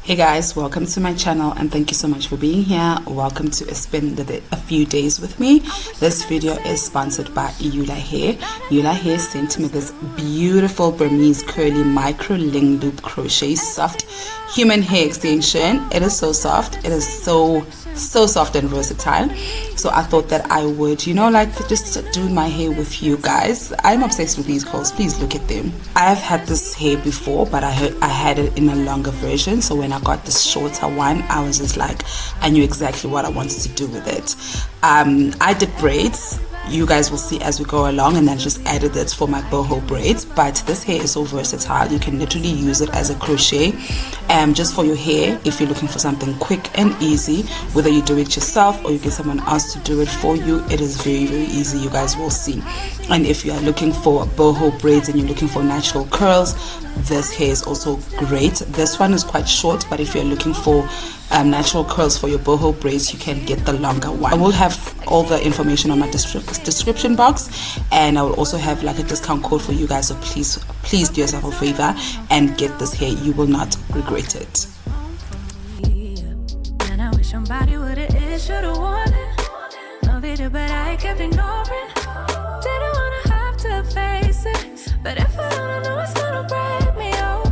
Hey guys, welcome to my channel and thank you so much for being here. Welcome to spend a few days with me. This video is sponsored by ULAHAIR. ULAHAIR sent me this beautiful Burmese curly micro ling loop crochet soft human hair extension. It is so soft. It is so soft and versatile. So I thought that I would, just do my hair with you guys. I'm obsessed with these curls. Please look at them. I've had this hair before, but I had it in a longer version. So when I got this shorter one, I was just like, I knew exactly what I wanted to do with it. I did braids. You guys will see as we go along, and then just added it for my boho braids. But this hair is so versatile. You can literally use it as a crochet just for your hair if you're looking for something quick and easy, whether you do it yourself or you get someone else to do it for you. It is very easy, you guys will see. And if you are looking for boho braids and you're looking for natural curls, this hair is also great. This one is quite short, but if you're looking for natural curls for your boho braids, you can get the longer one. I will have all the information on my description box, and I will also have like a discount code for you guys, so please do yourself a favor and get this hair. You will not regret it. And I wish somebody would have should have warned it. No, they did, but I kept ignoring. Didn't wanna have to face it, but if I don't know, it's gonna break me. Oh,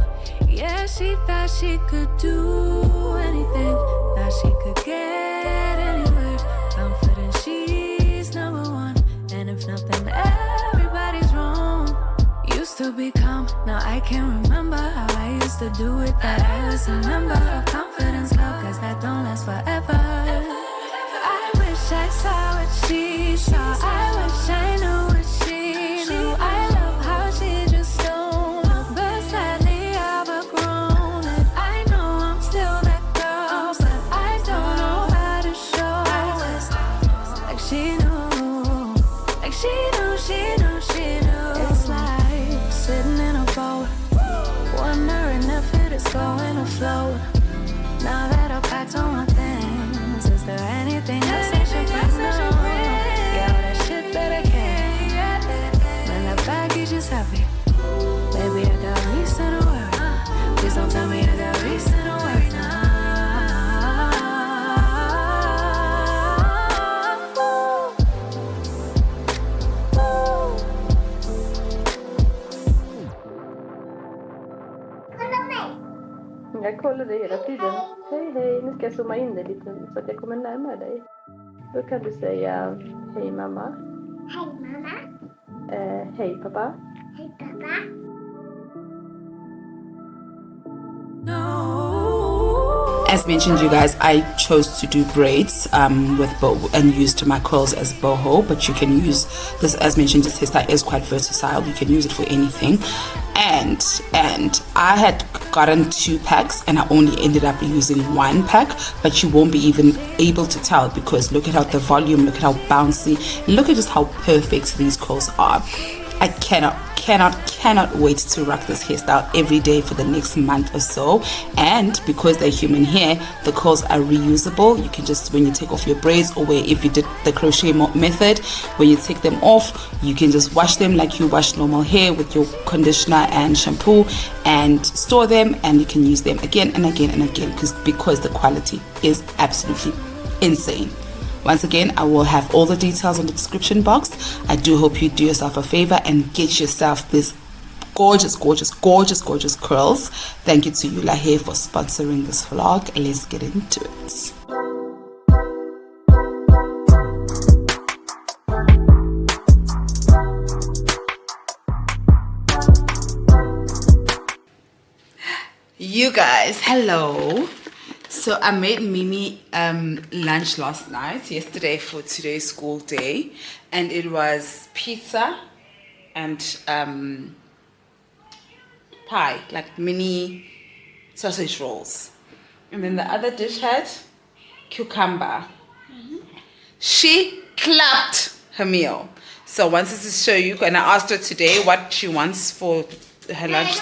yeah, she thought she could do anything, thought she could get anywhere. Confident she's number one, and if nothing, everybody's wrong. Used to be calm, now I can't remember how I used to do it. That I was a member of confidence club, cause that don't last forever. I wish I saw what she saw, I wish I knew what she knew. I love how she just don't know, but sadly I've outgrown it. I know I'm still that girl, but I don't know how to show it. Like she knew, like she knew. It's like sitting in a boat, wondering if it is going to float. Now that I've packed all my things, is there anything else I should bring? Yeah, all that shit that I can't. Man, that baggage is heavy. Baby, I got reason to worry. Please don't tell me I got reason to worry now. Jag kollar dig hela tiden. Hej, nu ska jag zooma in dig lite så att jag kommer närmare dig. Då kan du säga hej mamma. Hej mamma. Hej pappa. Hej pappa. As mentioned, you guys, I chose to do braids with boho and used my curls as boho, but you can use this, as mentioned, this hairstyle is quite versatile. You can use it for anything. And I had gotten 2 packs and I only ended up using 1 pack, but you won't be even able to tell because look at how the volume, look at how bouncy, look at just how perfect these curls are. I cannot wait to rock this hairstyle every day for the next month or so. And because they're human hair, the curls are reusable. You can just, when you take off your braids, or if you did the crochet method, when you take them off, you can just wash them like you wash normal hair with your conditioner and shampoo, and store them, and you can use them again and again and again because the quality is absolutely insane. Once again, I will have all the details in the description box. I do hope you do yourself a favor and get yourself this gorgeous curls. Thank you to ULAHAIR for sponsoring this vlog. Let's get into it. You guys, hello. So I made Mimi lunch yesterday for today's school day, and it was pizza and pie, like mini sausage rolls, and then the other dish had cucumber. She clapped her meal. So once this is show you, and I asked her today what she wants for her lunch.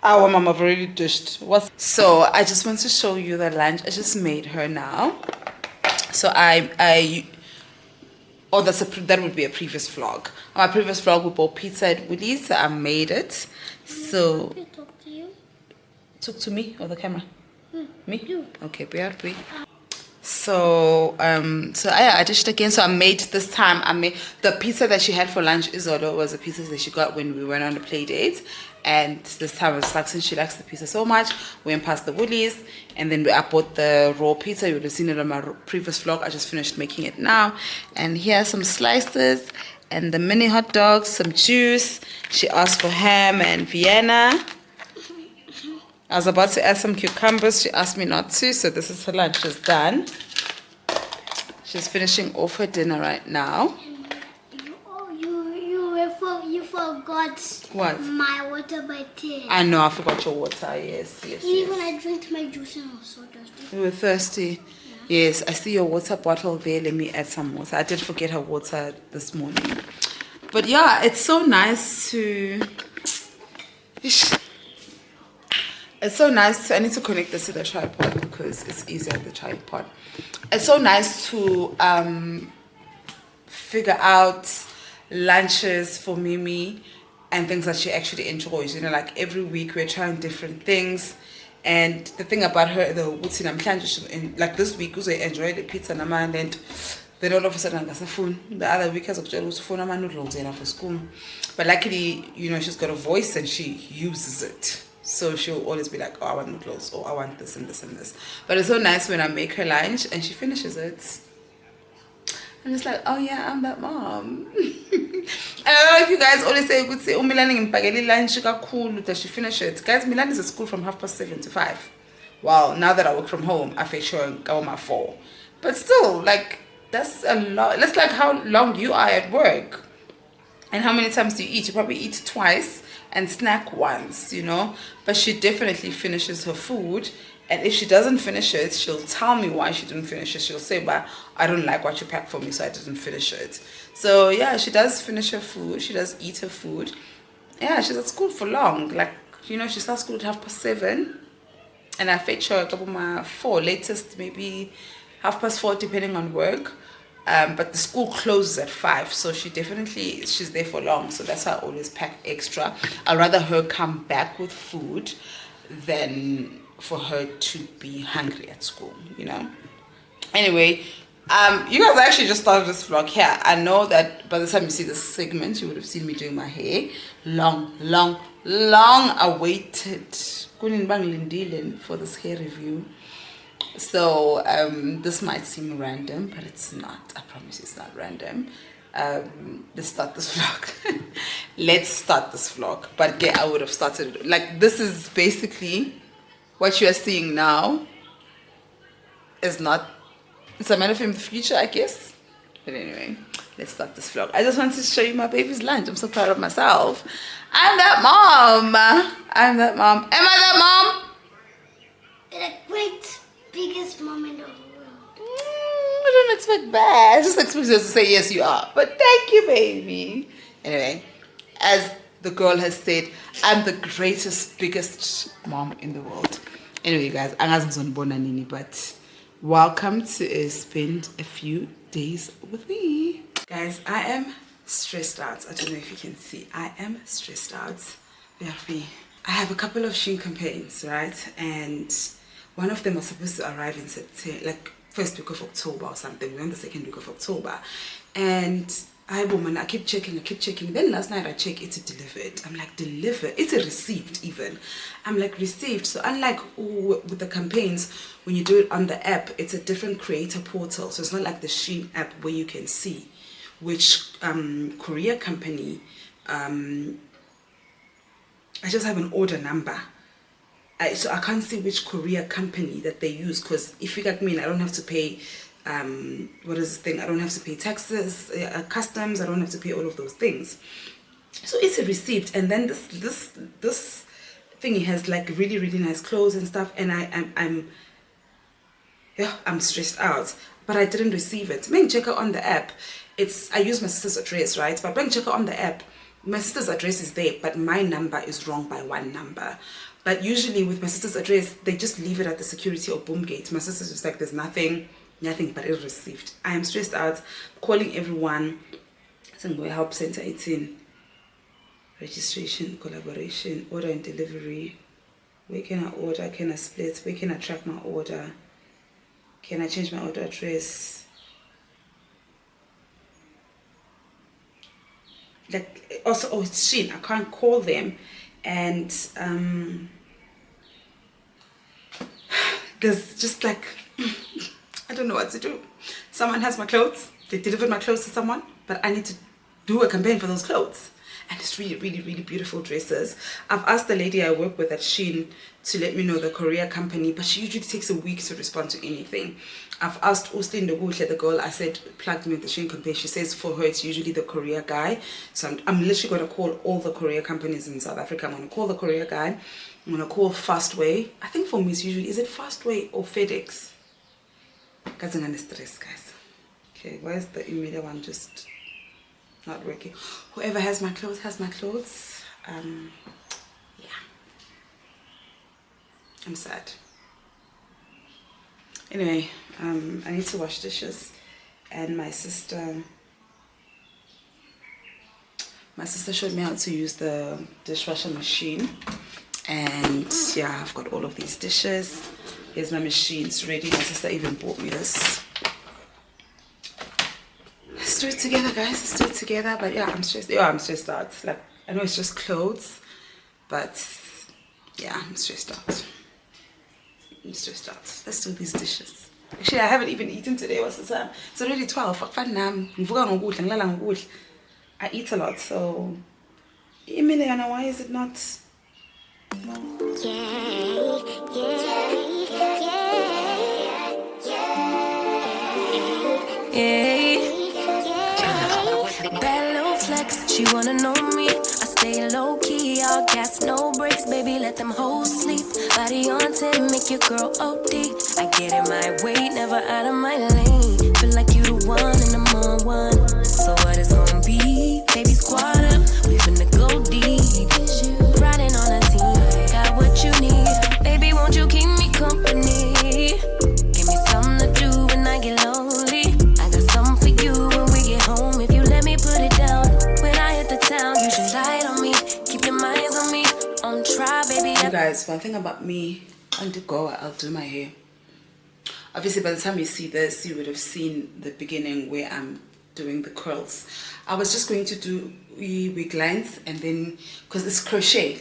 Our mom have already dished. So I just want to show you the lunch I just made her now. So that would be a previous vlog. On my previous vlog we bought pizza at Woolies, so I made it. So Talk to me or the camera? Me? Okay, BRB. So I dished again. So I made this time. I made the pizza that she had for lunch. Isola was a pizza that she got when we went on a play date, and this time it was like, since she likes the pizza so much, we went past the Woolies, and then I bought the raw pizza. You would have seen it on my previous vlog. I just finished making it now, and here are some slices and the mini hot dogs, some juice. She asked for ham and Vienna. I was about to add some cucumbers. She asked me not to, so this is her lunch. She's done. She's finishing off her dinner right now. You forgot What? my water bottle. I know, I forgot your water. Yes. Even I drank my juice and I was so thirsty. You were thirsty. Yeah. Yes, I see your water bottle there. Let me add some water. I did forget her water this morning. But yeah, it's so nice to... It's so nice to, I need to connect this to the tripod because it's easier on the tripod. It's so nice to figure out lunches for Mimi and things that she actually enjoys. You know, like every week we're trying different things. And the thing about her, like this week, we enjoyed the pizza and then all of a sudden I got a phone. The other week I was phone noodles for school. But luckily, you know, she's got a voice and she uses it. So she'll always be like, oh, I want noodles, or I want this and this and this. But it's so nice when I make her lunch and she finishes it. I'm just like, oh yeah, I'm that mom. I don't know if you guys always say, good say, Milani lunch, cool, does she finish it? Guys, Milan is at school from 7:30 to 5. Wow, now that I work from home, I feel sure I go my 4. But still, like, that's a lot. That's like how long you are at work. And how many times do you eat? You probably eat twice and snack once, you know. But she definitely finishes her food. And if she doesn't finish it, she'll tell me why she didn't finish it. She'll say, but I don't like what you packed for me, so I didn't finish it. So yeah, she does finish her food. She does eat her food. Yeah, she's at school for long. Like, you know, she starts school at 7:30. And I fetch her at 4, latest maybe 4:30, depending on work. But the school closes at 5, so she's there for long. So that's why I always pack extra. I'd rather her come back with food than for her to be hungry at school, you know. Anyway, you guys actually just started this vlog here. I know that by the time you see this segment, you would have seen me doing my hair. Long awaited for this hair review. So this might seem random, but it's not. I promise it's not random. Let's start this vlog. But yeah, I would have started, like, this is basically what you are seeing now is not, it's a matter of the future, I guess. But anyway, let's start this vlog. I just wanted to show you my baby's lunch. I'm so proud of myself. I'm that mom. Am I that mom? The great biggest mom in the world. I don't expect bad. I just expect you to say yes you are. But thank you, baby. Anyway, as the girl has said, I'm the greatest, biggest mom in the world. Anyway, guys, but welcome to spend a few days with me. Guys, I am stressed out. I don't know if you can see. I am stressed out. I have a couple of Shein campaigns, right? And one of them was supposed to arrive in September, like first week of October or something. We're on the second week of October. And I keep checking. Then last night I checked, it's delivered. I'm like, delivered? It's a received even. I'm like, received. So unlike with the campaigns, when you do it on the app, it's a different creator portal. So it's not like the Shein app where you can see which courier company. I just have an order number. So I can't see which courier company that they use, because if you get me, I don't have to pay what is this thing? I don't have to pay taxes, customs. I don't have to pay all of those things. So it's a receipt, and then this thingy has like really nice clothes and stuff, and I'm stressed out. But I didn't receive it. When check out on the app, I use my sister's address, right? But when check out on the app, my sister's address is there, but my number is wrong by 1 number. But usually with my sister's address, they just leave it at the security or boom gate. My sister's just like, there's nothing but it's received. I am stressed out, calling everyone. Help Center 18, registration, collaboration, order and delivery. Where can I order? Can I split? Where can I track my order? Can I change my order address? Like, also, oh, it's Shein. I can't call them. And there's just like, I don't know what to do. Someone has my clothes. They delivered my clothes to someone, but I need to do a campaign for those clothes. And it's really, really, really beautiful dresses. I've asked the lady I work with at Shein to let me know the courier company, but she usually takes a week to respond to anything. I've asked Ustin Ndoguhle, the girl I said plugged me with the Shein campaign. She says for her it's usually the courier guy. So I'm literally going to call all the courier companies in South Africa. I'm going to call the courier guy. I'm going to call Fastway. I think for me it's usually, is it Fastway or FedEx? Guys, I'm going to stress, guys. Okay, why is the email one just not working? Whoever has my clothes has my clothes. Yeah, I'm sad. Anyway, I need to wash dishes, and my sister showed me how to use the dishwasher machine. And yeah, I've got all of these dishes. Here's my machine, it's ready. My sister even bought me this. Let's do it together, guys. Let's do it together. But yeah, I'm stressed. Yeah, I'm stressed out. Like, I know it's just clothes, but yeah, I'm stressed out. I'm stressed out. Let's do these dishes. Actually, I haven't even eaten today. What's the time? It's already 12. I eat a lot, so Emiliana, why is it not? Bad little flex, she wanna know me. I stay low key, all gas, no brakes, baby, let them hoes sleep. Body on 10, make your girl OD. I get in my way, never out of my lane. Feel like you the one and I'm on one. So what it's gonna be? Baby, squad up, we finna go deep. Riding on a team, got what you need. Baby, won't you keep me company? Give me something to do when I get lonely. I got something for you when we get home. If you let me put it down, when I hit the town, you should light on me. Keep your minds on me, on try, baby. You guys, one thing about me, on the go, I'll do my hair. Obviously, by the time you see this, you would have seen the beginning where I'm doing the curls. I was just going to do wig lines, and then because it's crochet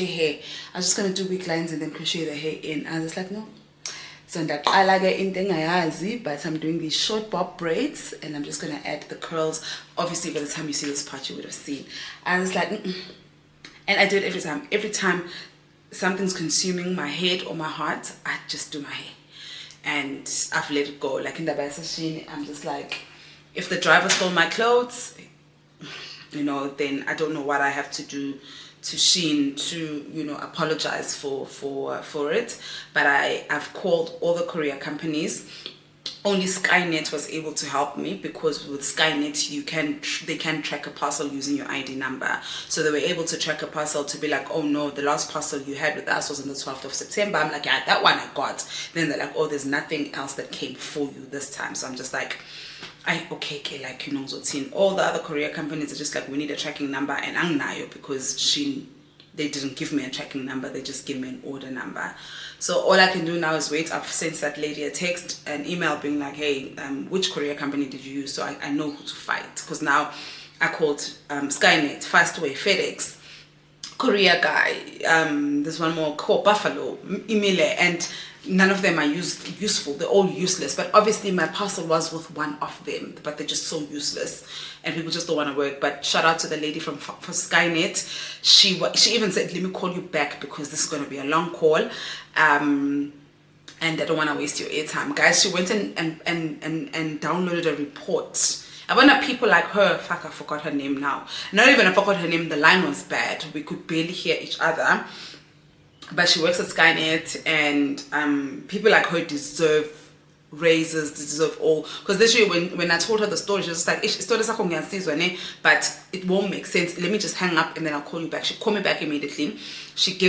hair, I was just going to do wig lines and then crochet the hair in. I was like, no. So that I like it in thing, but I'm doing these short bob braids, and I'm just going to add the curls. Obviously, by the time you see this part, you would have seen. I was like, and I do it every time. Every time something's consuming my head or my heart, I just do my hair. And I've let it go. Like in the Shein, I'm just like, if the driver stole my clothes, you know, then I don't know what I have to do to Shein to, you know, apologize for it. But I've called all the courier companies. Only Skynet was able to help me, because with Skynet they can track a parcel using your ID number. So they were able to track a parcel to be like, oh no, the last parcel you had with us was on the 12th of September. I'm like, yeah, that one I got. Then they're like, oh, there's nothing else that came for you this time. So I'm just like, okay, like, you know, all the other courier companies are just like, we need a tracking number, and angnayo, because they didn't give me a tracking number, they just give me an order number. So all I can do now is wait. I've sent that lady a text, an email being like, hey, which courier company did you use? So I know who to fight, because now I called Skynet, Fastway, FedEx, courier guy, there's one more, Buffalo, Emile, and none of them are useful. They're all useless. But obviously my parcel was with one of them, but they're just so useless and people just don't want to work. But shout out to the lady for Skynet. She even said, let me call you back, because this is going to be a long call, and I don't want to waste your airtime. Guys, she went and downloaded a report. I wonder, people like her, fuck, I forgot her name now. Not even I forgot her name, the line was bad. We could barely hear each other. But she works at Skynet, and people like her deserve raises, deserve all. Because literally when I told her the story, she was just like, but it won't make sense. Let me just hang up and then I'll call you back. She called me back immediately. She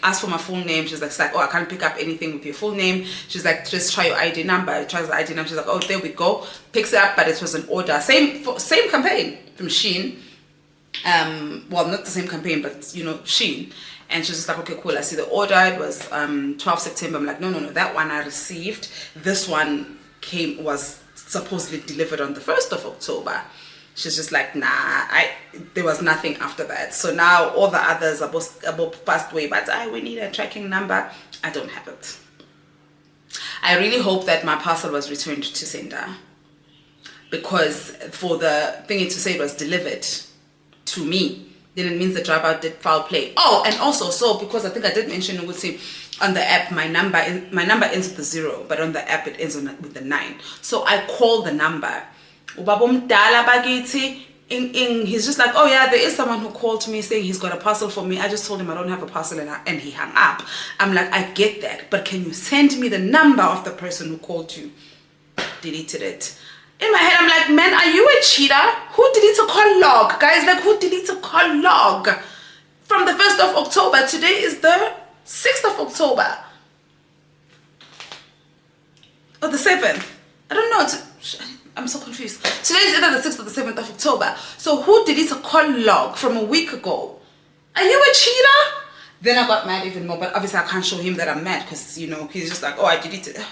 asked for my full name. She's like, oh, I can't pick up anything with your full name. She's like, just try your ID number. Tries the ID number. She's like, oh, there we go. Picks it up, but it was an order. Same campaign from Shein. Well, not the same campaign, but you know, Shein. And she was just like, okay, cool, I see the order. It was 12 September. I'm like, no, that one I received. This one was supposedly delivered on the 1st of October. She's just like, nah, there was nothing after that. So now all the others are both passed away, but we need a tracking number. I don't have it. I really hope that my parcel was returned to sender, because for the thingy to say it was delivered to me, then it means the driver did foul play. Oh, and also, so because I think I did mention on the app, my number ends with the 0, but on the app it ends with the 9. So I call the number. He's just like, oh yeah, there is someone who called me saying he's got a parcel for me. I just told him I don't have a parcel, and he hung up. I'm like, I get that, but can you send me the number of the person who called you? Deleted it. In my head, I'm like, man, are you a cheater? Who deletes a call log? Guys, like, who deletes a call log? From the 1st of October, today is the 6th of October. Or the 7th. I don't know. I'm so confused. Today is either the 6th or the 7th of October. So who deletes a call log from a week ago? Are you a cheater? Then I got mad even more, but obviously I can't show him that I'm mad, because, you know, he's just like, oh, I deleted it.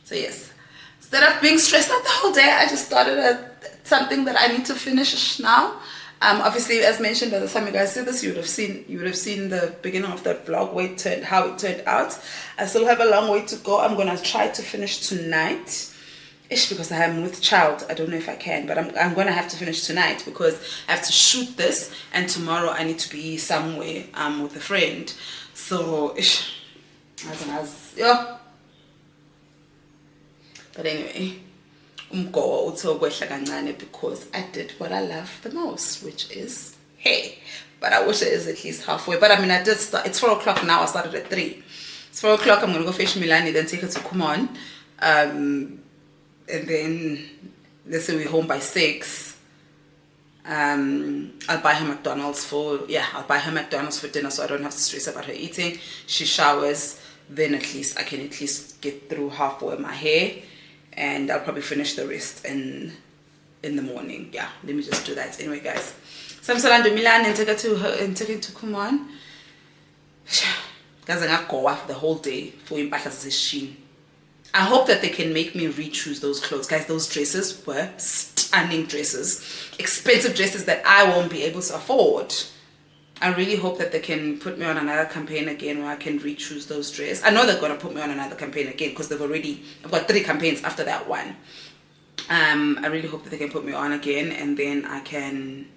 So yes. Instead of being stressed out the whole day, I just started something that I need to finish now. Obviously, as mentioned, by the time you guys see this, you would have seen the beginning of the vlog, how it turned out. I still have a long way to go. I'm gonna try to finish tonight, because I am with child. I don't know if I can, but I'm gonna have to finish tonight, because I have to shoot this, and tomorrow I need to be somewhere with a friend. So yeah. But anyway, because I did what I love the most, which is hair. But I wish it is at least halfway. But I mean, I did start. It's 4 o'clock now. I started at 3. It's 4 o'clock. I'm gonna go fetch Milani, then take her to Kumon, and then let's say we're home by 6. I'll buy her McDonald's for dinner, so I don't have to stress about her eating. She showers, then at least I can get through halfway my hair. And I'll probably finish the rest in the morning. Yeah, let me just do that. Anyway, guys, so I'm Salando Milan and take her to Kumon. Guys, I'm gonna go off the whole day for Impahla. I hope that they can make me re-choose those clothes. Guys, those dresses were stunning dresses, expensive dresses that I won't be able to afford. I really hope that they can put me on another campaign again where I can re-choose those dresses. I know they're going to put me on another campaign again, because I've got 3 campaigns after that one. I really hope that they can put me on again, and then I can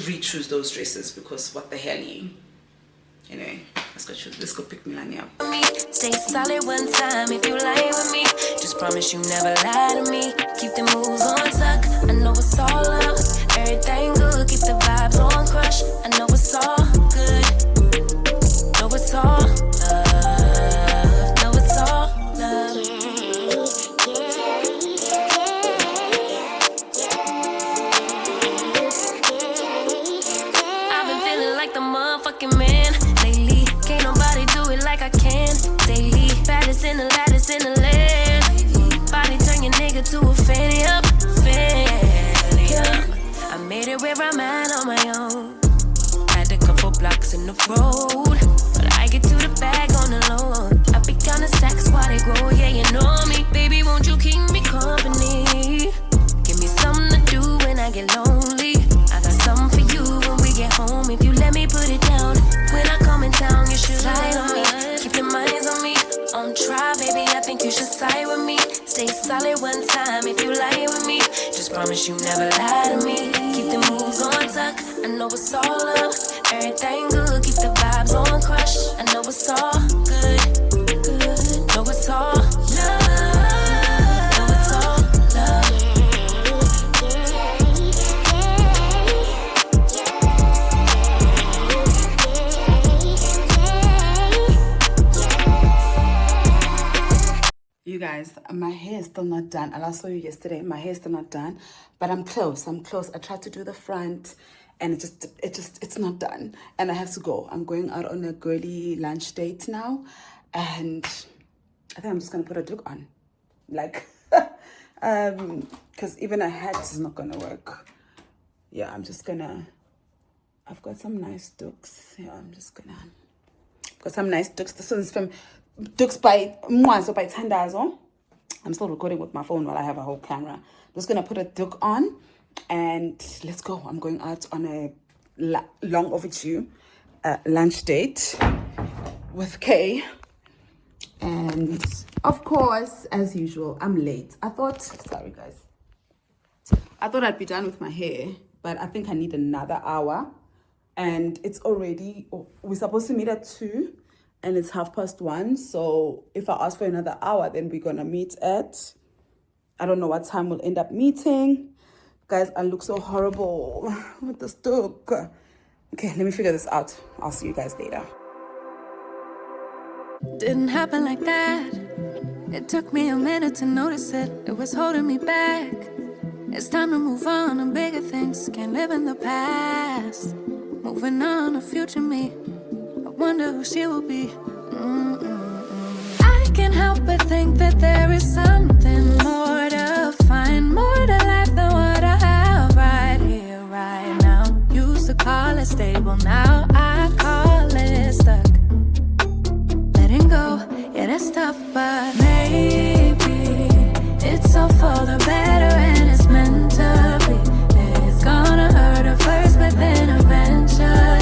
re-choose those dresses, because what the hell. Anyway, let's go pick Milani up. Stay solid one time if you lie with me. Just promise you never lie to me. Keep the moves on tuck. I know it's all love. Everything good. Keep the vibes on crush. I know it's all good. Know it's all love. Know it's all love. I've been feeling like the motherfucking man lately. Can't nobody do it like I can daily. Baddest in the lattice in the land. Body turn your nigga to a fanny up. I made it where I'm at on my own. Had a couple blocks in the road, but I get to the bag on the low. I be counting stacks while they grow. Yeah, you know me. Baby, won't you keep me company? Give me something to do when I get lonely. I got something for you when we get home. If you let me put it down. When I come in town, you should slide on me. Keep your minds on me. On trial, baby, I think you should side with me. Stay solid one time if you lie with me. Just promise you never lie to me. Keep the moves on tuck. I know it's all love. Everything good. Keep the vibes on crush. I know it's all good. Good. Know it's all love. Know it's all love. You guys, my hair is still not done. I saw you yesterday. My hair is still not done, but I'm close. I tried to do the front, and it's not done. And I have to go. I'm going out on a girly lunch date now, and I think I'm just gonna put a wig on, like, because even a hat is not gonna work. Yeah, I'm just gonna I've got some nice dukes. Yeah, I'm just gonna got some nice dukes. This one's from Dukes by Mwanzo by Tandazo. I'm still recording with my phone while I have a whole camera. I'm just gonna put a duke on and let's go. I'm going out on a long overdue lunch date with Kay. And of course, as usual, I'm late. Sorry guys. I thought I'd be done with my hair, but I think I need another hour. And it's already, we're supposed to meet at 2 and it's 1:30. So if I ask for another hour, then we're gonna meet at, I don't know what time we'll end up meeting. Guys, I look so horrible with this duck. Okay, let me figure this out. I'll see you guys later. Didn't happen like that. It took me a minute to notice it. It was holding me back. It's time to move on to bigger things. Can't live in the past. Moving on to future me. I wonder who she will be. I can't help but think that there is something more to find, more to life than what I have right here, right now. Used to call it stable, now I call it stuck. Letting go, yeah, that's tough, but maybe it's all for the better and it's meant to be. It's gonna hurt at first, but then eventually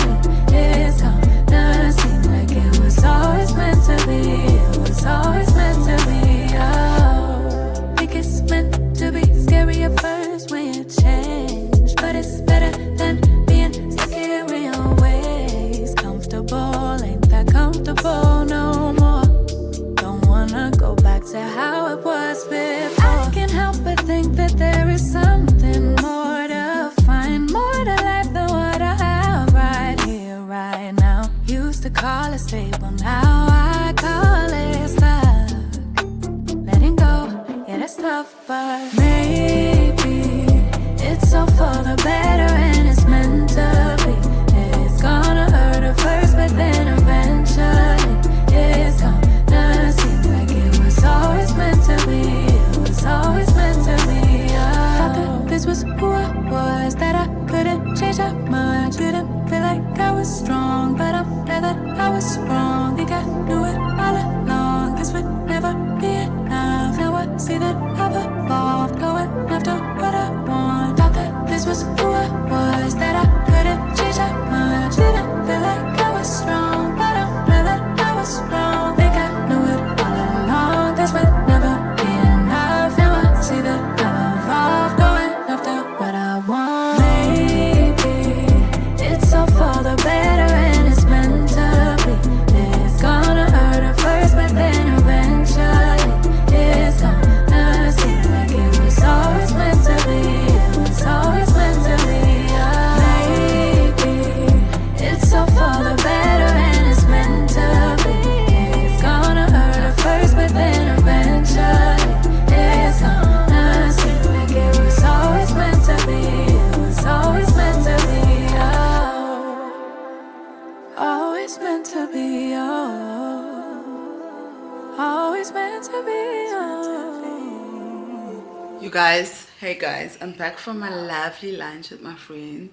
it's gonna seem like it was always meant to be. It was always meant to be. Oh, think it's meant to be. Scary at first when you change, but it's better than being stuck in your ways. Comfortable, ain't that comfortable no more. Don't wanna go back to how it was before. I can't help but think that there is something more to find, more to life than what I have right here, right now. Used to call it stable, now I call it stuck. Letting go, yeah, that's tough, but maybe it's all for the better and it's meant to be. It's gonna hurt at first, but then eventually it's gonna seem like it was always meant to be. It was always meant to be. Thought that this was who I was, that I couldn't change that much. Didn't feel like I was strong, but I'm glad that I was wrong. Think I knew it all along. This would never be enough. Now I see that I've evolved, going after what I want. Thought that this was who I was, that I couldn't change that much. Didn't feel like I was strong, but I'm glad that I was wrong. Think I knew it all along. This would never be enough. Now I see that I've evolved, going after what I want. Maybe it's all for the better and it's meant to be. It's gonna hurt at first, but then eventually it's gonna seem like it was always meant to be. It was always meant to be. Maybe it's all for the better and it's meant to be. It's gonna hurt at first, but then eventually it's gonna seem like it was always meant to be. It was always meant to be. Oh, always meant to be. Oh, always meant to be. Oh. You guys, hey guys, I'm back from my lovely lunch with my friend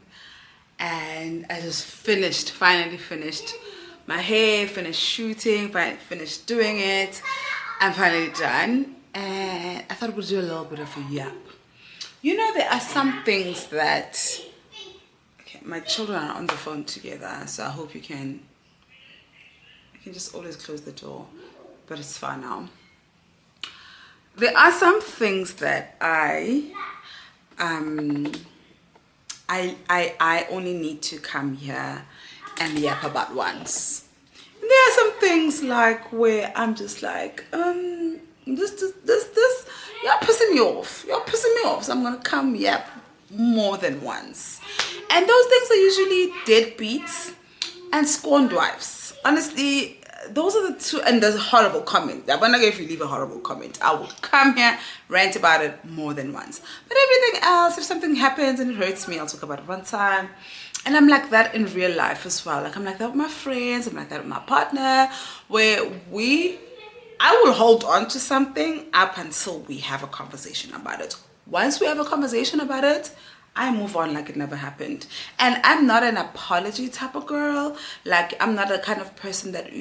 and I just finally finished my hair, finished shooting, finished doing it. I'm finally done and I thought we'd do a little bit of a yap. You know, there are some things that, okay, my children are on the phone together, so I hope you can just always close the door, but it's fine now. There are some things that I only need to come here and yap about once. And there are some things like where I'm just like, this, you're pissing me off. You're pissing me off. So I'm gonna come yap more than once. And those things are usually deadbeats and scorned wives. Honestly, those are the two, and there's a horrible comment. I'm gonna go, if you leave a horrible comment, I will come here, rant about it more than once. But everything else, if something happens and it hurts me, I'll talk about it one time. And I'm like that in real life as well. Like I'm like that with my friends, I'm like that with my partner, where I will hold on to something up until we have a conversation about it. Once we have a conversation about it, I move on like it never happened. And I'm not an apology type of girl. Like, I'm not the kind of person that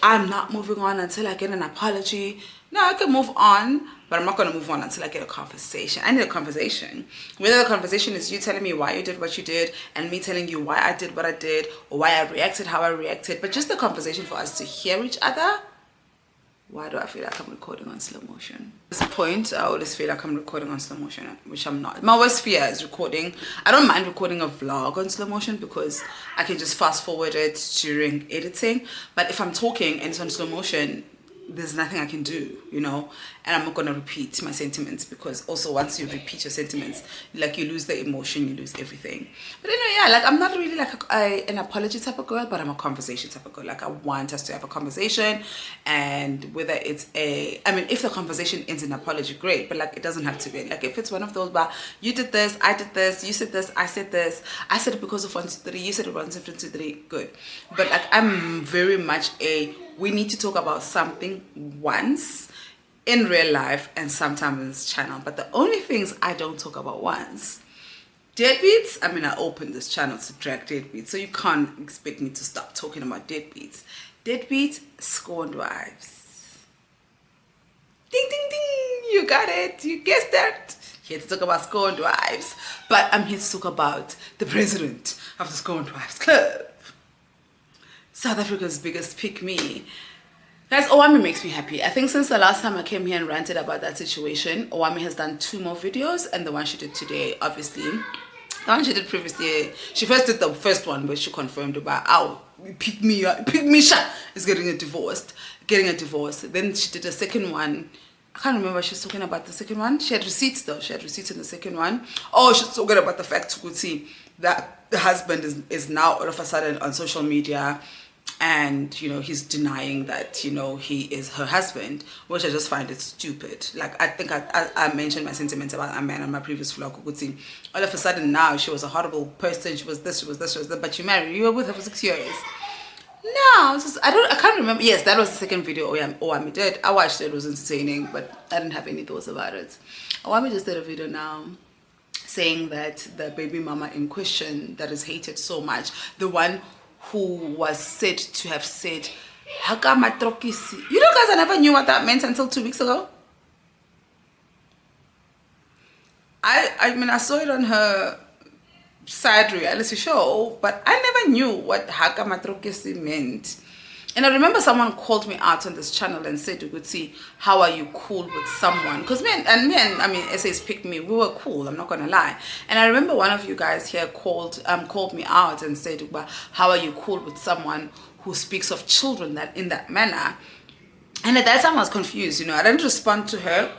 I'm not moving on until I get an apology. No, I can move on, but I'm not going to move on until I get a conversation. I need a conversation. Whether the conversation is you telling me why you did what you did and me telling you why I did what I did or why I reacted how I reacted, but just the conversation for us to hear each other. Why do I feel like I'm recording on slow motion? At this point, I always feel like I'm recording on slow motion, which I'm not. My worst fear is recording. I don't mind recording a vlog on slow motion because I can just fast forward it during editing. But if I'm talking and it's on slow motion, there's nothing I can do, you know, and I'm not going to repeat my sentiments, because also once you repeat your sentiments, like, you lose the emotion, you lose everything. But anyway, yeah, like, I'm not really like an apology type of girl, but I'm a conversation type of girl. Like, I want us to have a conversation, and whether it's if the conversation ends in apology, great, but like, it doesn't have to be. Like, if it's one of those, but you did this, I did this, you said this, I said this, I said it because of 1, 2, 3, you said it 1, 2, 3, good. But like, I'm very much we need to talk about something once in real life and sometimes on this channel. But the only things I don't talk about once, deadbeats. I mean, I opened this channel to drag deadbeats, so you can't expect me to stop talking about deadbeats. Deadbeats, scorned wives. Ding, ding, ding. You got it. You guessed that. Here to talk about scorned wives. But I'm here to talk about the president of the Scorned Wives Club. South Africa's biggest pick-me. Guys, Owami makes me happy. I think since the last time I came here and ranted about that situation, Owami has done 2 more videos, and the one she did today, obviously, the one she did previously, she first did the first one where she confirmed about pick me is getting a divorce. Then she did a second one. I can't remember she was talking about the second one. She had receipts though. She had receipts in the second one. Oh, she's talking about the fact that the husband is now all of a sudden on social media, and you know, he's denying that, you know, he is her husband, which I just find it stupid. Like, I think I mentioned my sentiments about a man on my previous vlog. All of a sudden now she was a horrible person, she was this, she was that, but you married, you were with her for 6 years. No, I can't remember. Yes, that was the second video Owami did. I watched it, it was entertaining, but I didn't have any thoughts about it. Owami just did a video now saying that the baby mama in question that is hated so much, the one who was said to have said Haka matrokisi. You know, guys, I never knew what that meant until 2 weeks ago. I mean, I saw it on her side reality show, but I never knew what Haka matrokisi meant. And I remember someone called me out on this channel and said, you could see, how are you cool with someone? Because men, I mean, essays picked me, we were cool, I'm not gonna lie. And I remember one of you guys here called me out and said, well, how are you cool with someone who speaks of children in that manner? And at that time I was confused, you know. I didn't respond to her,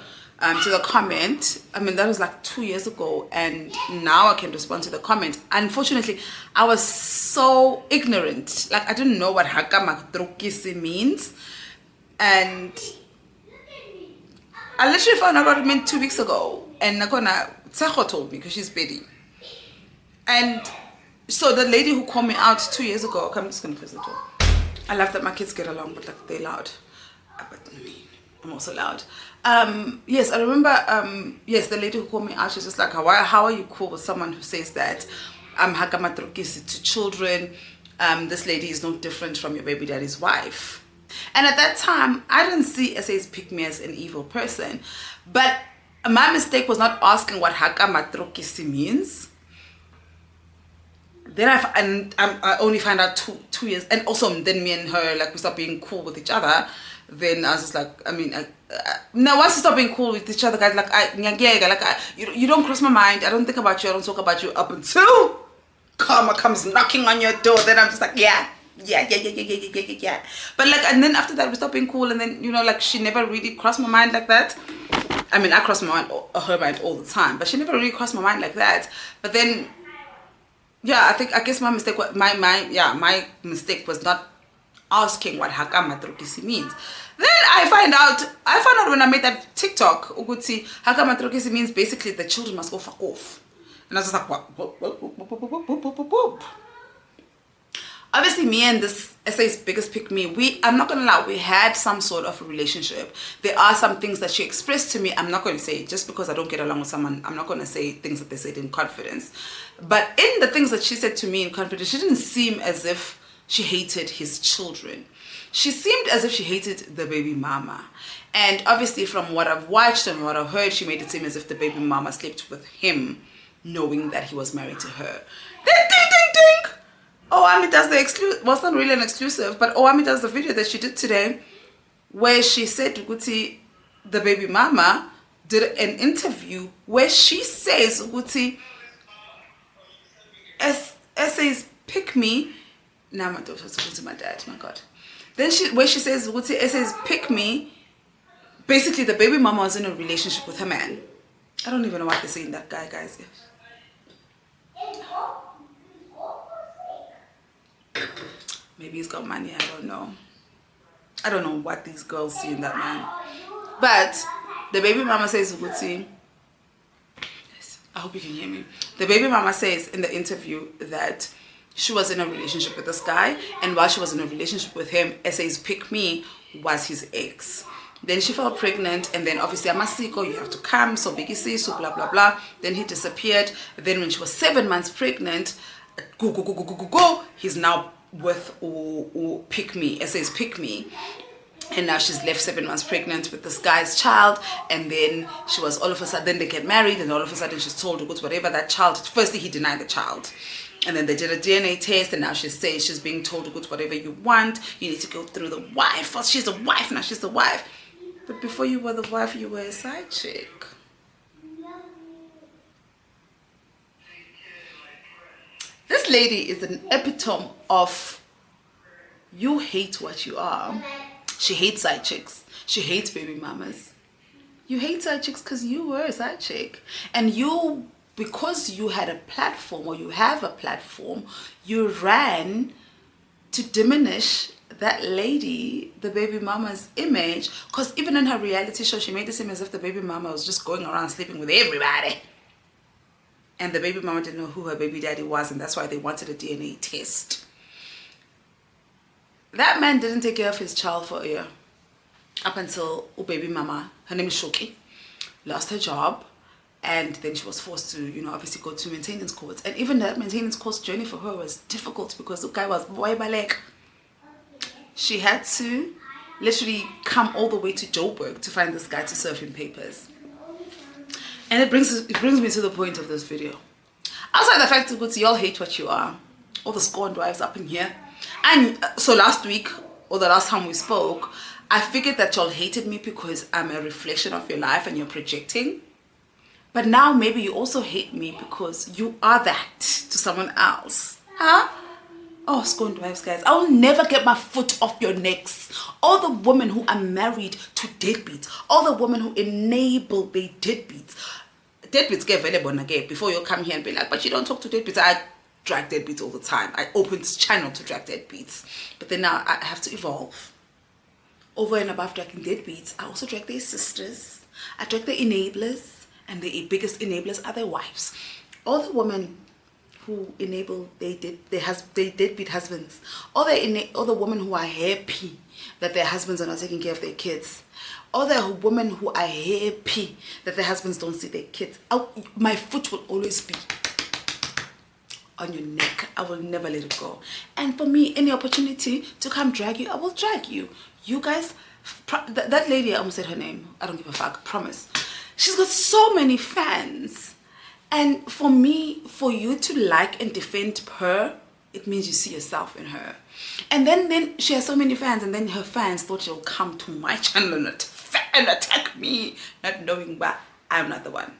to the comment. I mean, that was like 2 years ago, and now I can respond to the comment. Unfortunately, I was so ignorant. Like, I didn't know what Haka matrokisi means, and I literally found out what it meant 2 weeks ago. And Tsaho told me, because she's Betty. And so the lady who called me out 2 years ago, okay, I'm just gonna close the door. I love that my kids get along, but like, they're loud. But me, I'm also loud. Yes, I remember, yes, the lady who called me out, she's just like, how are you cool with someone who says that Haka matrokisi to children? This lady is no different from your baby daddy's wife. And at that time, I didn't see SA's pick me as an evil person, but my mistake was not asking what Haka matrokisi means. Then I only find out two years, and also then me and her, like, we stopped being cool with each other. Then I was just like, I mean, now once you stop being cool with each other, guys, like, you don't cross my mind. I don't think about you. I don't talk about you up until karma comes knocking on your door. Then I'm just like, yeah. But like, and then after that, we stopped being cool, and then, you know, like, she never really crossed my mind like that. I mean, I cross her mind all the time, but she never really crossed my mind like that. But then, yeah, I guess my mistake was my mistake was not asking what Haka matrokisi means. Then I found out when I made that TikTok, Uguti, Haka matrokisi means basically the children must go fuck off. And I was just like, what? obviously me and this SA's biggest pick me, I'm not gonna lie, we had some sort of a relationship. There are some things that she expressed to me. I'm not going to say, just because I don't get along with someone, I'm not going to say things that they said in confidence. But in the things that she said to me in confidence, she didn't seem as if she hated his children. She seemed as if she hated the baby mama. And obviously from what I've watched and what I've heard, she made it seem as if the baby mama slept with him, knowing that he was married to her. Ding, ding, ding, ding. Oami does the exclusive, well, it's not really an exclusive, but Oami does the video that she did today where she said Guti, the baby mama, did an interview where she says Guti, essays pick me. Now my daughter's talking to my dad, my God. Then where she says Guti, essays pick me. Basically, the baby mama was in a relationship with her man. I don't even know why they're saying that guy, guys. Maybe he's got money, I don't know. I don't know what these girls see in that man. But the baby mama says, Guti, I hope you can hear me. The baby mama says in the interview that she was in a relationship with this guy, and while she was in a relationship with him, SA's pick me was his ex. Then she fell pregnant, and then obviously Amasiko, you have to come, so Biggie says, so blah blah blah. Then he disappeared. Then when she was 7 months pregnant, he's now with pick me, SA's pick me. And now she's left 7 months pregnant with this guy's child, and then she was all of a sudden, then they get married, and all of a sudden she's told to go to whatever that child. Firstly, he denied the child, and then they did a DNA test, and now she says she's being told to go to whatever you want. You need to go through the wife. First, she's a wife, now she's the wife. But before you were the wife, you were a side chick. This lady is an epitome of you hate what you are. She hates side chicks. She hates baby mamas. You hate side chicks because you were a side chick. And you, because you had a platform, or you have a platform, you ran to diminish that lady, the baby mama's image. Because even in her reality show, she made it seem as if the baby mama was just going around sleeping with everybody. And the baby mama didn't know who her baby daddy was, and that's why they wanted a DNA test. That man didn't take care of his child for a year. Up until baby mama, her name is Shoki, lost her job. And then she was forced to, you know, obviously go to maintenance courts. And even that maintenance course journey for her was difficult because the guy was boy balek. She had to literally come all the way to Joburg to find this guy to serve him papers. And it brings me to the point of this video. Outside the fact that y'all hate what you are, all the scorned wives up in here. And so last week, or the last time we spoke, I figured that y'all hated me because I'm a reflection of your life and you're projecting. But now maybe you also hate me because you are that to someone else. Huh? Oh, scorned wives, guys. I will never get my foot off your necks. All the women who are married to deadbeats, all the women who enable their deadbeats. Deadbeats get available again before you come here and be like, but you don't talk to deadbeats. I drag deadbeats all the time. I open this channel to drag deadbeats. But then now I have to evolve. Over and above dragging deadbeats, I also drag their sisters. I drag their enablers. And the biggest enablers are their wives. All the women who enable their deadbeat husbands, all the women who are happy that their husbands are not taking care of their kids, all the women who are happy that their husbands don't see their kids, my foot will always be on your neck. I will never let it go. And for me, any opportunity to come drag you, I will drag you. You guys, that lady, I almost said her name, I don't give a fuck, promise. She's got so many fans. And for me, for you to like and defend her, it means you see yourself in her. And then she has so many fans, and then her fans thought she'll come to my channel and attack me, not knowing but I'm not the one.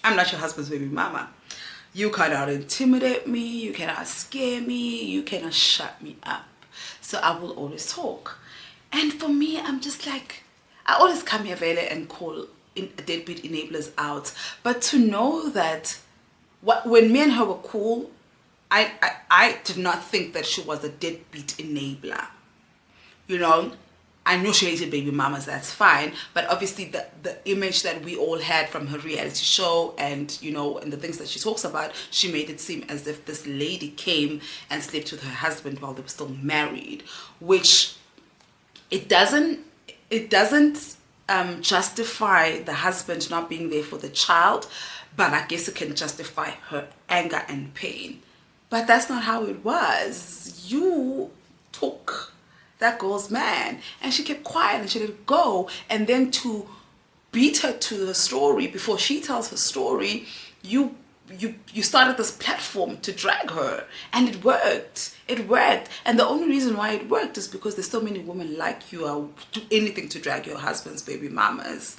I'm not your husband's baby mama. You cannot intimidate me, you cannot scare me, you cannot shut me up. So I will always talk. And for me, I'm just like, I always come here, Vele, and call deadbeat enablers out. But to know that when me and her were cool, I did not think that she was a deadbeat enabler. You know, I know she hated baby mamas, that's fine, but obviously the image that we all had from her reality show and, you know, and the things that she talks about, she made it seem as if this lady came and slept with her husband while they were still married, which it doesn't justify the husband not being there for the child, but I guess it can justify her anger and pain. But that's not how it was. You took that girl's man and she kept quiet and she let it go, and then to beat her to the story before she tells her story, you started this platform to drag her, and it worked. And the only reason why it worked is because there's so many women like you who do anything to drag your husband's baby mamas.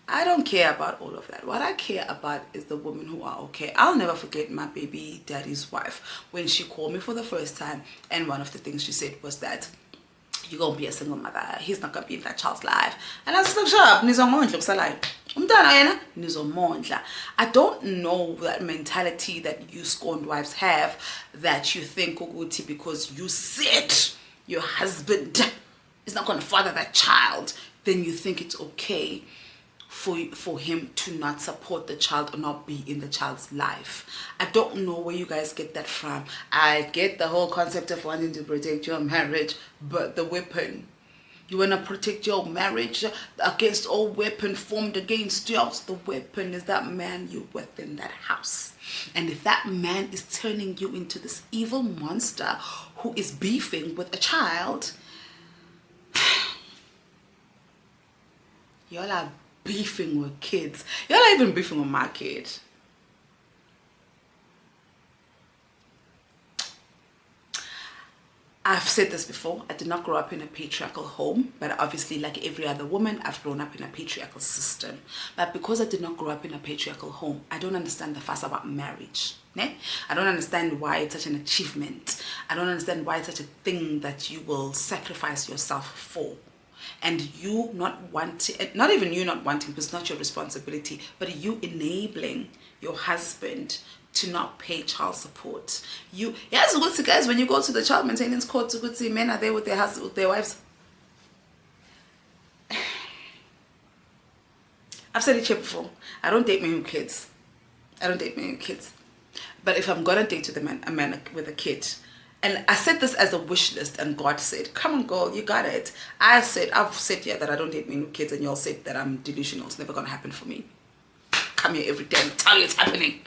I don't care about all of that. What I care about is the women who are okay. I'll never forget my baby daddy's wife when she called me for the first time, and one of the things she said was that you're gonna be a single mother, he's not gonna be in that child's life. And I was like, shut up. I don't know that mentality that you scorned wives have, that you think because you said your husband is not gonna father that child, then you think it's okay for him to not support the child or not be in the child's life. I don't know where you guys get that from. I get the whole concept of wanting to protect your marriage, but the weapon, you want to protect your marriage against all weapon formed against yours. The weapon is that man you're with in that house. And if that man is turning you into this evil monster who is beefing with a child, y'all are beefing with kids. You're not even beefing with my kid. I've said this before, I did not grow up in a patriarchal home, but obviously like every other woman, I've grown up in a patriarchal system. But because I did not grow up in a patriarchal home, I don't understand the fuss about marriage. Ne? I don't understand why it's such an achievement. I don't understand why it's such a thing that you will sacrifice yourself for. And you not wanting, not even you not wanting, because it's not your responsibility, but you enabling your husband to not pay child support. Yes, guys, when you go to the child maintenance court, men are there with their husbands, with their wives. I've said it here before. I don't date men with kids. But if I'm gonna date with a man with a kid, and I said this as a wish list, and God said, come on girl, you got it. I've said here that I don't date men with kids, and y'all said that I'm delusional. It's never gonna happen for me. Come here every day and tell you it's happening.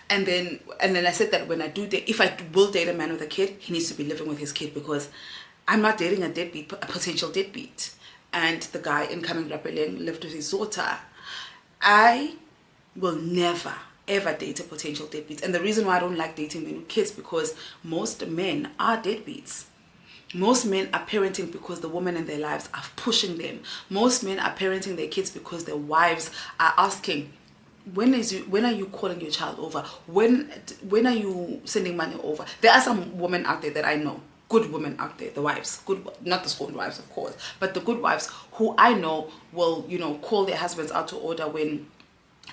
And then I said that when I do date, if I will date a man with a kid, he needs to be living with his kid, because I'm not dating a deadbeat, a potential deadbeat. And the guy incoming Rapeleng lived with his daughter. I will never ever date a potential deadbeat. And the reason why I don't like dating men with kids, because most men are deadbeats. Most men are parenting because the women in their lives are pushing them. Most men are parenting their kids because their wives are asking, when are you calling your child over? When are you sending money over? There are some women out there that I know, good women out there, the wives, good, not the scorned wives of course, but the good wives who I know will, call their husbands out to order when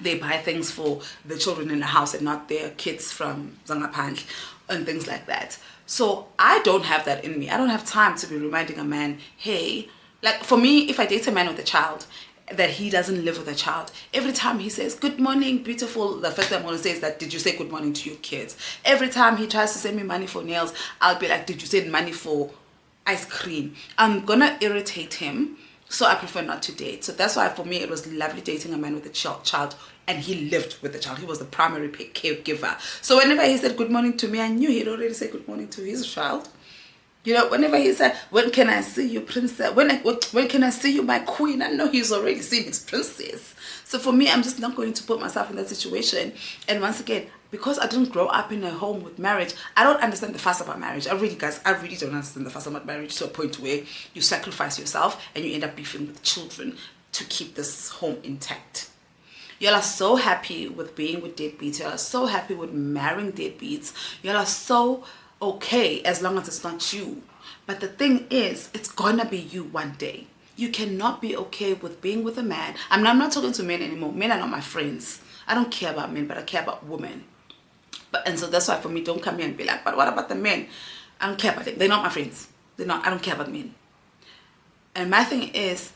they buy things for the children in the house and not their kids from Zangaphandle and things like that. So I don't have that in me. I don't have time to be reminding a man, hey, like for me, if I date a man with a child, that he doesn't live with a child, every time he says good morning beautiful, the first thing I'm going to say is that, did you say good morning to your kids? Every time he tries to send me money for nails, I'll be like, did you send money for ice cream? I'm gonna irritate him, so I prefer not to date. So that's why for me it was lovely dating a man with a child, and he lived with the child. He was the primary caregiver. So whenever he said good morning to me, I knew he'd already said good morning to his child. Whenever he said, when can I see you, princess? When can I see you, my queen? I know he's already seen his princess. So for me, I'm just not going to put myself in that situation. And once again, because I didn't grow up in a home with marriage, I don't understand the fuss about marriage. I really don't understand the fuss about marriage to a point where you sacrifice yourself and you end up beefing with children to keep this home intact. Y'all are so happy with being with deadbeats. Y'all are so happy with marrying deadbeats. Y'all are so okay as long as it's not you. But the thing is, it's gonna be you one day. You cannot be okay with being with a man. I'm not talking to men anymore. Men are not my friends. I don't care about men, but I care about women. And so that's why for me, don't come here and be like, but what about the men? I don't care about them. They're not my friends. I don't care about men. And my thing is,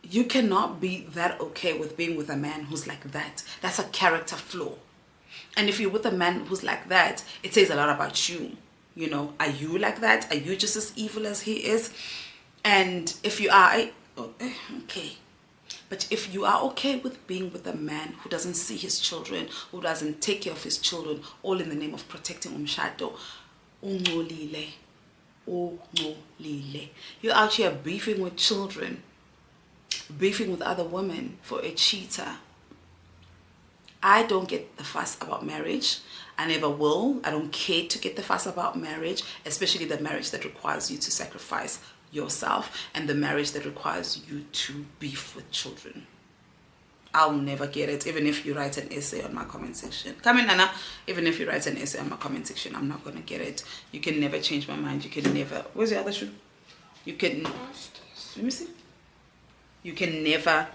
you cannot be that okay with being with a man who's like that. That's a character flaw. And if you're with a man who's like that, it says a lot about you. You know, are you like that? Are you just as evil as he is? And if you are, okay. But if you are okay with being with a man who doesn't see his children, who doesn't take care of his children, all in the name of protecting umshado, ungolile, ungolile. You're out here beefing with children, beefing with other women for a cheater. I don't get the fuss about marriage. I never will. I don't care to get the fuss about marriage, especially the marriage that requires you to sacrifice yourself and the marriage that requires you to beef with children. I'll never get it, even if you write an essay on my comment section. Come in, Nana. Even if you write an essay on my comment section, I'm not going to get it. You can never change my mind. You can never... Where's the other shoe? You can... Let me see. You can never...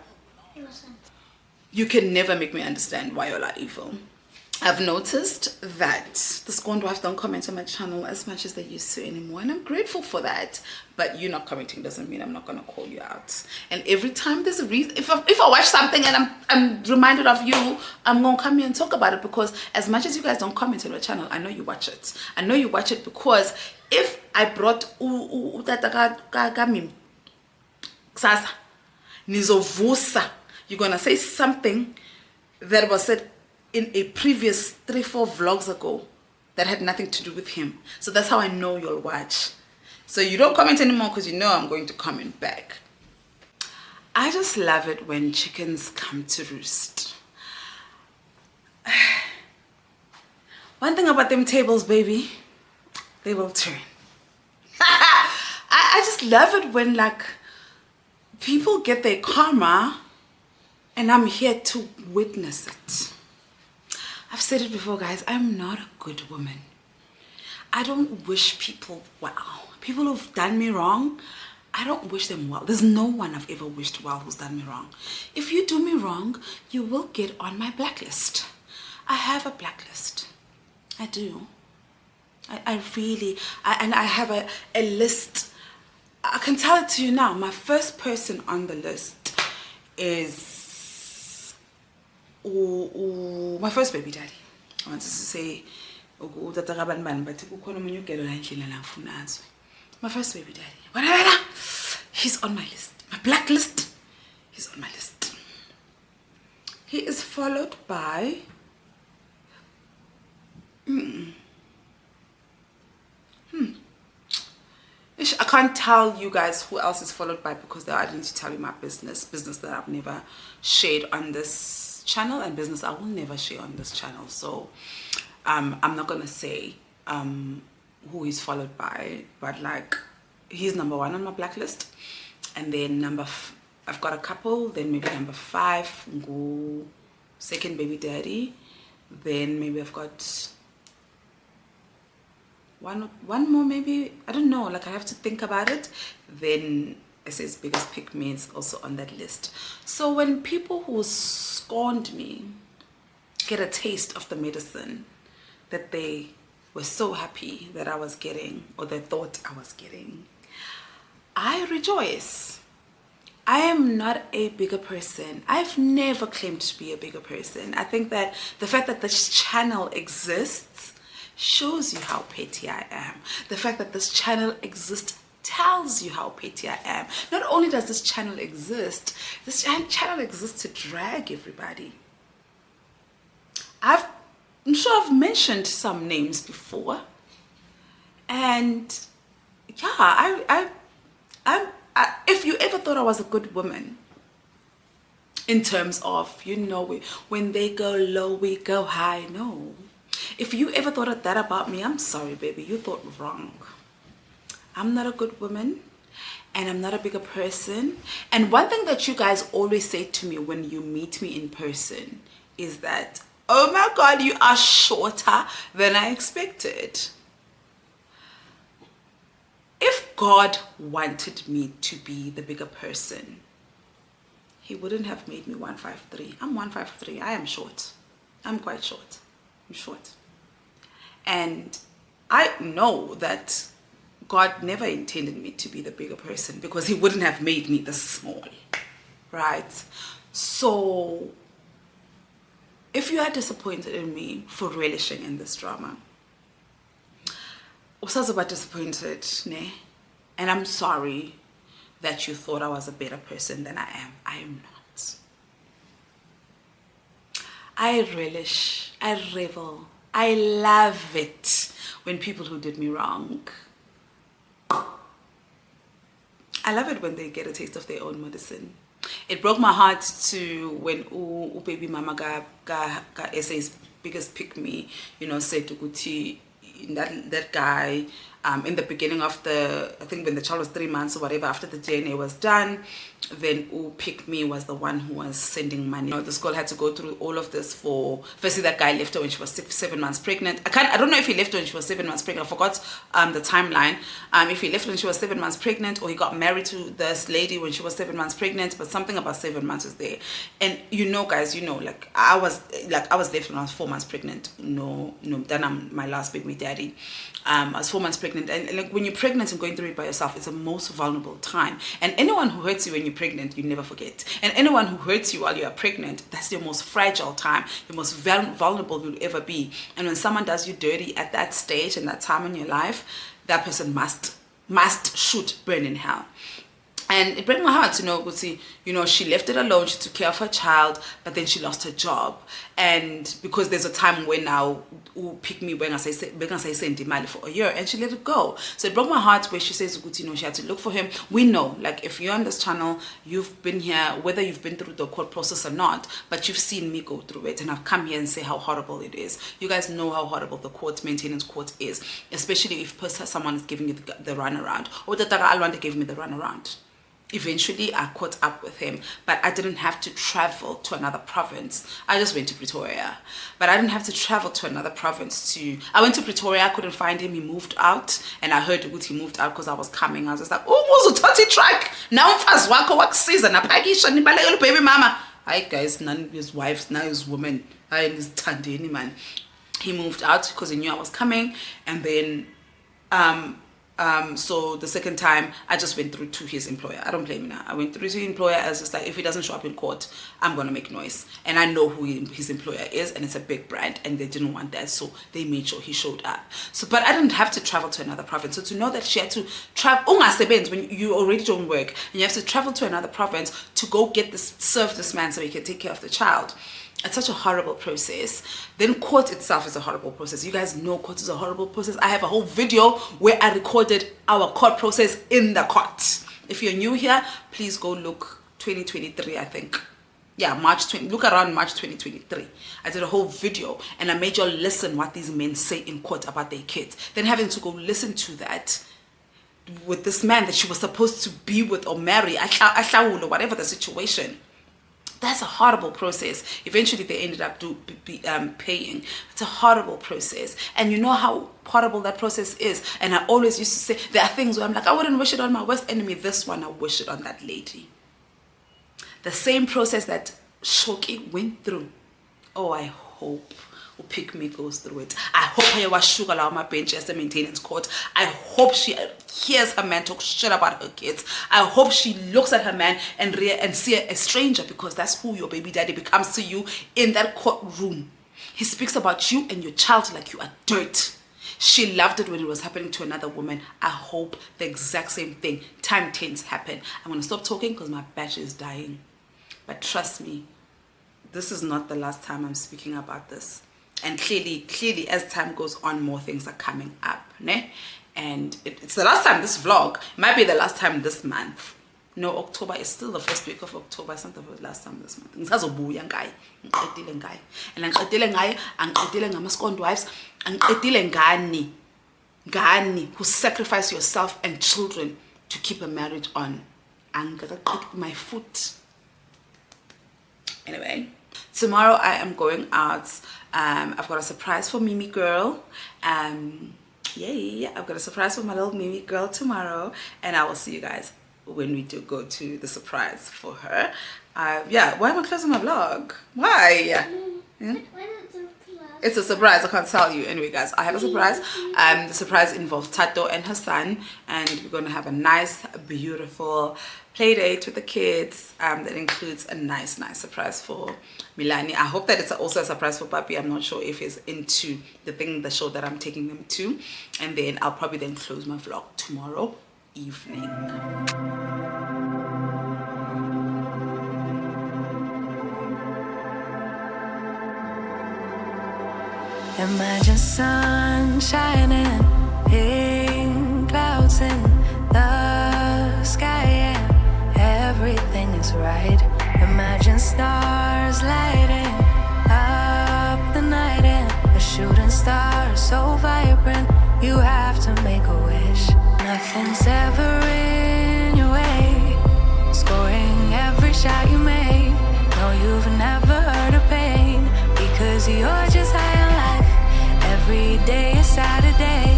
You can never make me understand why you're evil. I've noticed that the scorned wives don't comment on my channel as much as they used to anymore, and I'm grateful for that. But you not commenting doesn't mean I'm not gonna call you out. And every time there's a reason, if I watch something and I'm reminded of you, I'm gonna come here and talk about it, because as much as you guys don't comment on my channel, I know you watch it. I know you watch it, because if I brought Sasa nizovusa, you're gonna say something that was said in a previous 3-4 vlogs ago that had nothing to do with him. So that's how I know you'll watch. So you don't comment anymore because you know I'm going to comment back. I just love it when chickens come to roost. One thing about them tables, baby, they will turn. I just love it when like people get their karma and I'm here to witness it. I've said it before, guys, I'm not a good woman. I don't wish people well. People who've done me wrong, I don't wish them well. There's no one I've ever wished well who's done me wrong. If you do me wrong, you will get on my blacklist. I have a blacklist. I do. I really, and I have a list. I can tell it to you now. My first person on the list is my first baby daddy. I wanted to say my first baby daddy. He's on my list. My blacklist. He's on my list. He is followed by I can't tell you guys who else is followed by, because I need to tell you my business that I've never shared on this channel, and business I will never share on this channel. So I'm not gonna say who he's followed by, but like he's number 1 on my blacklist, and then I've got a couple, then maybe number 5 go second baby daddy, then maybe I've got one more, maybe, I don't know, like I have to think about it. Then it says biggest pick me is also on that list. So when people who scorned me get a taste of the medicine that they were so happy that I was getting, or they thought I was getting, I rejoice. I am not a bigger person. I've never claimed to be a bigger person. I think that the fact that this channel exists shows you how petty I am. The fact that this channel exists tells you how petty I am. Not only does this channel exist, this channel exists to drag everybody. I'm sure I've mentioned some names before, and yeah, if you ever thought I was a good woman, in terms of, you know, when they go low, we go high, no. If you ever thought of that about me, I'm sorry, baby, you thought wrong. I'm not a good woman, and I'm not a bigger person. And one thing that you guys always say to me when you meet me in person is that, oh my God, you are shorter than I expected. If God wanted me to be the bigger person, he wouldn't have made me 153. I'm 153. I am short. I'm quite short. I'm short. And I know that God never intended me to be the bigger person, because he wouldn't have made me this small, right? So if you are disappointed in me for relishing in this drama, I was about disappointed, ne? And I'm sorry that you thought I was a better person than I am. I am not. I relish, I revel, I love it when people who did me wrong, I love it when they get a taste of their own medicine. It broke my heart to when baby mama ga SA's biggest pick me, you know, said to Guti, that guy, in the beginning of I think when the child was 3 months or whatever, after the DNA was done, then who picked me was the one who was sending money. You know, this girl had to go through all of this for, firstly, that guy left her when she was 7 months pregnant. I don't know if he left her when she was 7 months pregnant. I forgot the timeline. If he left when she was 7 months pregnant, or he got married to this lady when she was 7 months pregnant, but something about 7 months was there. And you know, guys, you know, like I was left when I was 4 months pregnant. No, then I'm my last baby daddy. I was 4 months pregnant, and like when you're pregnant and going through it by yourself, it's the most vulnerable time. And anyone who hurts you when you're pregnant, you never forget. And anyone who hurts you while you are pregnant, that's your most fragile time, the most vulnerable you'll ever be. And when someone does you dirty at that stage and that time in your life, that person should burn in hell. And it broke my heart to know, you know, she left it alone, she took care of her child, but then she lost her job. And because there's a time when now who pick me when I say send money for a year, and she let it go. So it broke my heart where she says, you know, she had to look for him. We know, like, if you're on this channel, you've been here, whether you've been through the court process or not, but you've seen me go through it, and I've come here and say how horrible it is. You guys know how horrible the maintenance court is, especially if someone is giving you the runaround. Or the Alwanda gave me the runaround. Eventually, I caught up with him, but I didn't have to travel to another province. I just went to Pretoria, but I didn't have to travel to another province I went to Pretoria, I couldn't find him, he moved out, and I heard he moved out because I was coming. I was just like, oh, uzuthatha track. Now mfazi wakho wakusiza napakisha nibalekele baby mama. Hi guys, none of his wives, now his woman. Hi, his tandeni man. He moved out because he knew I was coming, and then so the second time I just went through to his employer. I don't blame him now. I went through to his employer as just like, if he doesn't show up in court, I'm gonna make noise. And I know who his employer is, and it's a big brand, and they didn't want that, so they made sure he showed up. So, but I didn't have to travel to another province. So to know that she had to travel, when you already don't work and you have to travel to another province to go serve this man so he can take care of the child. It's such a horrible process. Then court itself is a horrible process. You guys know court is a horrible process. I have a whole video where I recorded our court process in the court. If you're new here, please go look 2023, I think. Yeah, look around March 2023. I did a whole video and I made you listen what these men say in court about their kids. Then having to go listen to that with this man that she was supposed to be with or marry, or whatever the situation. That's a horrible process. Eventually, they ended up paying. It's a horrible process. And you know how horrible that process is. And I always used to say, there are things where I'm like, I wouldn't wish it on my worst enemy. This one, I wish it on that lady. The same process that Shoki went through. Oh, I hope who pick me goes through it. I hope I was sugar on my bench as the maintenance court. I hope she hears her man talk shit about her kids. I hope she looks at her man and see a stranger, because that's who your baby daddy becomes to you in that courtroom. He speaks about you and your child like you are dirt. She loved it when it was happening to another woman. I hope the exact same thing, time 10s happen. I'm going to stop talking because my battery is dying. But trust me, this is not the last time I'm speaking about this. And clearly, as time goes on, more things are coming up, ne? And it's the last time this vlog. It might be the last time this month. No, October is still the first week of October. It's not the last time this month. And I'm wives. Ngani who sacrifice yourself and children to keep a marriage on. My foot. Anyway, tomorrow I am going out. I've got a surprise for Mimi girl. Yay! I've got a surprise for my little Mimi girl tomorrow, and I will see you guys when we do go to the surprise for her. Yeah, why am I closing my vlog? Why? Why not the last It's a surprise. I can't tell you. Anyway, guys, I have a surprise. The surprise involves Tato and her son, and we're going to have a nice, beautiful play date with the kids. That includes a nice surprise for Milani. I hope that it's also a surprise for Papi. I'm not sure if he's into the show that I'm taking them to, and then I'll probably then close my vlog tomorrow evening. Imagine sun shining, pink clouds in the sky, and everything is right. Imagine stars lighting up the night, and a shooting star so vibrant. You have to make a wish. Nothing's ever in your way. Scoring every shot you make. No, you've never heard of pain, because you're just high on life. Every day is Saturday.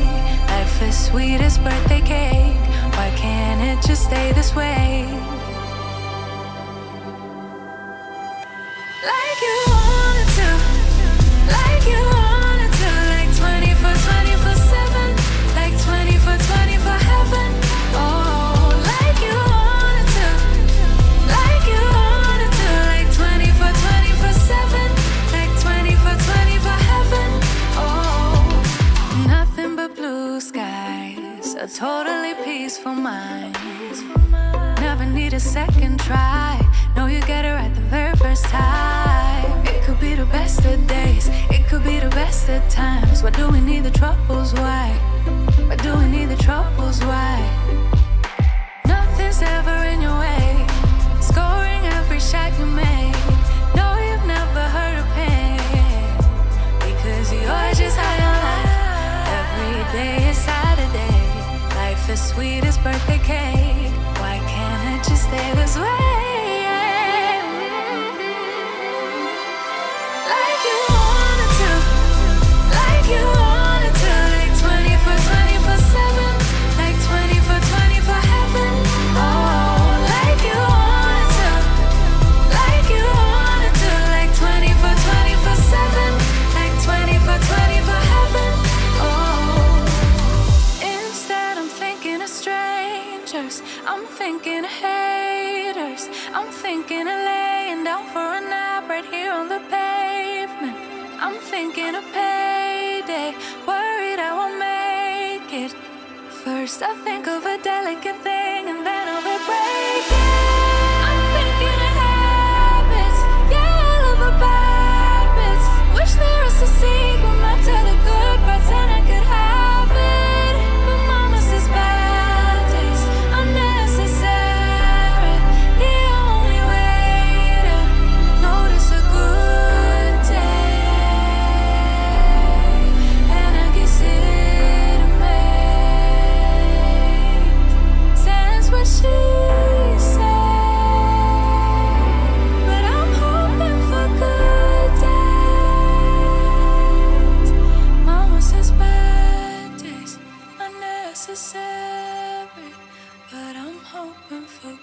Life is sweet as birthday cake. Why can't it just stay this way? Like you wanted to, like you wanted to, like 24/7, like 24/24 heaven. Oh, like you wanted to, like you wanted to, like 24/7, like 24/24 heaven. Oh, nothing but blue skies, a totally peaceful mind. Never need a second try. No, you get it right the very first time. It could be the best of days, it could be the best of times. Why do we need the troubles? Why? Why do we need the troubles? Why? Nothing's ever in your way. Scoring every shot you make. No, you've never heard of pain, because you're just high on life. Every day is Saturday. Life is sweet as birthday cake. Why can't it just stay this way? Like you wanted to, like you wanted to, like 24/7, like 24/24 heaven. Oh, like you wanted to, like you wanted to, like 24/7, like 24/24 heaven. Oh, instead I'm thinking of strangers, I'm thinking of haters, I'm thinking of laying down for a nap right here on the pavement. I'm thinking of payday, worried I won't make it. First I think of a delicate thing, and then of a break it. I'm thinking of habits, yeah, all of the bad bits. Wish there was a secret map to the good parts, and I could have it. But mama says bad days are necessary. The only way to notice a good day, and I guess it makes sense what she said. But I'm hoping for good days. Mama says bad days are necessary, but I'm hoping for